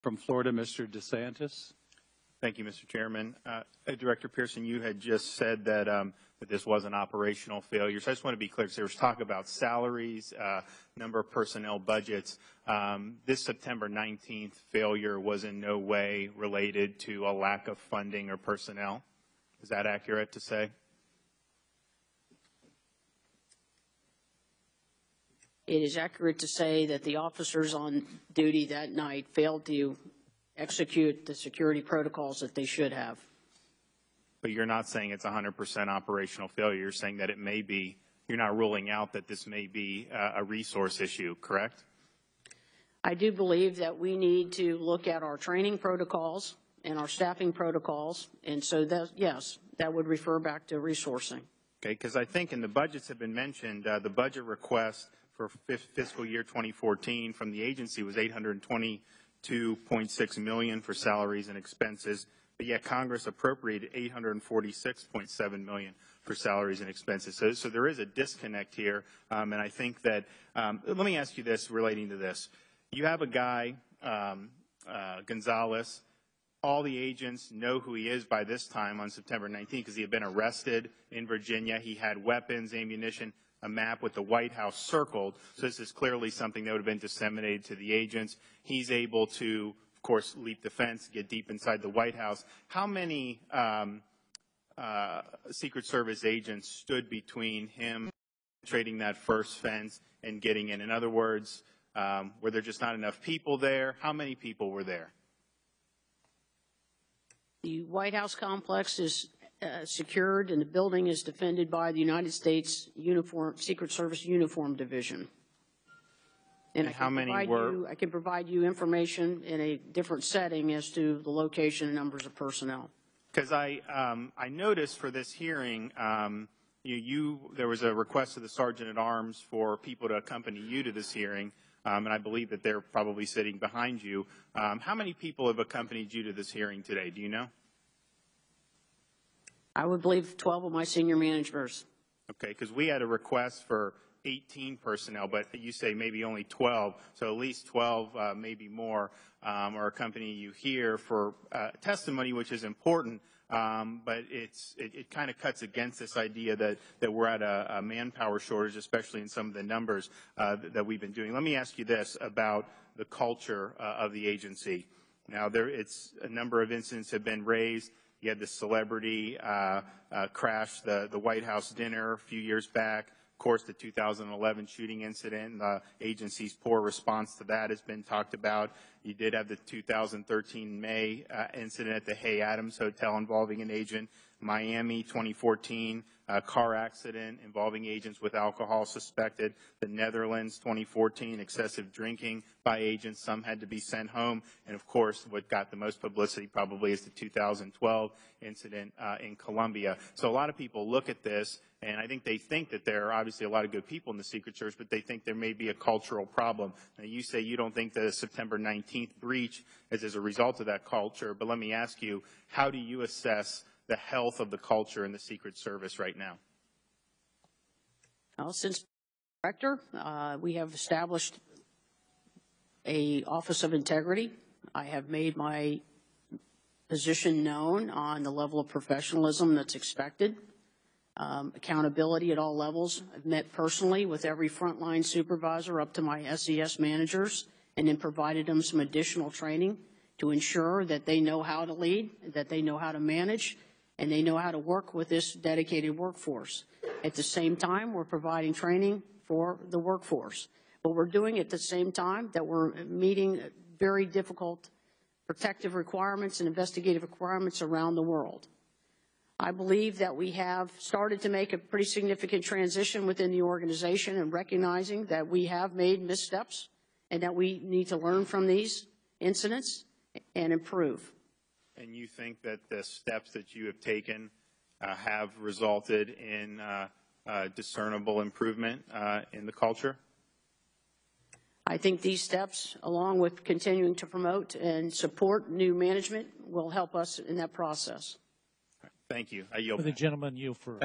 From Florida, Mr. DeSantis. Thank you, Mr. Chairman. Director Pearson, you had just said that, that this was an operational failure. So I just want to be clear, because there was talk about salaries, number of personnel budgets. This September 19th failure was in no way related to a lack of funding or personnel. Is that accurate to say? It is accurate to say that the officers on duty that night failed to execute the security protocols that they should have. But you're not saying it's 100% operational failure. You're saying that it may be, you're not ruling out that this may be a resource issue, correct? I do believe that we need to look at our training protocols and our staffing protocols. And so that, yes, that would refer back to resourcing. Okay, because I think in the budgets have been mentioned, the budget request for fiscal year 2014 from the agency was $822.6 million for salaries and expenses, but yet Congress appropriated $846.7 million for salaries and expenses. So there is a disconnect here, and I think that, let me ask you this relating to this. You have a guy, Gonzalez. All the agents know who he is by this time on September 19th because he had been arrested in Virginia. He had weapons, ammunition, a map with the White House circled. So this is clearly something that would have been disseminated to the agents. He's able to, of course, leap the fence, get deep inside the White House. How many Secret Service agents stood between him trading that first fence and getting in? In other words, were there just not enough people there? How many people were there? The White House complex is secured, and the building is defended by the United States Secret Service Uniform Division. And how many were? I can provide you information in a different setting as to the location and numbers of personnel. Because I noticed for this hearing, there was a request of the Sergeant at Arms for people to accompany you to this hearing. And I believe that they're probably sitting behind you. How many people have accompanied you to this hearing today? Do you know? I would believe 12 of my senior managers. Okay, because we had a request for 18 personnel, but you say maybe only 12, so at least 12, maybe more, are accompanying you here for testimony, which is important. But it kind of cuts against this idea that we're at a manpower shortage, especially in some of the numbers that we've been doing. Let me ask you this about the culture of the agency. Now, a number of incidents have been raised. You had the celebrity crash the White House dinner a few years back. Of course, the 2011 shooting incident, the agency's poor response to that has been talked about. You did have the 2013 May incident at the Hay Adams Hotel involving an agent. Miami 2014 car accident involving agents with alcohol suspected. The Netherlands 2014 excessive drinking by agents. Some had to be sent home. And of course, what got the most publicity probably is the 2012 incident in Colombia. So a lot of people look at this, and I think they think that there are obviously a lot of good people in the Secret Service, but they think there may be a cultural problem. Now, you say you don't think the September 19th breach is as a result of that culture, but let me ask you, how do you assess the health of the culture in the Secret Service right now? Well, since director, we have established an Office of Integrity. I have made my position known on the level of professionalism that's expected. Accountability at all levels. I've met personally with every frontline supervisor up to my SES managers, and then provided them some additional training to ensure that they know how to lead, that they know how to manage, and they know how to work with this dedicated workforce. At the same time, we're providing training for the workforce. But we're doing at the same time that we're meeting very difficult protective requirements and investigative requirements around the world. I believe that we have started to make a pretty significant transition within the organization and recognizing that we have made missteps and that we need to learn from these incidents and improve. And you think that the steps that you have taken have resulted in discernible improvement in the culture? I think these steps, along with continuing to promote and support new management, will help us in that process. Thank you. I yield. The gentleman yield for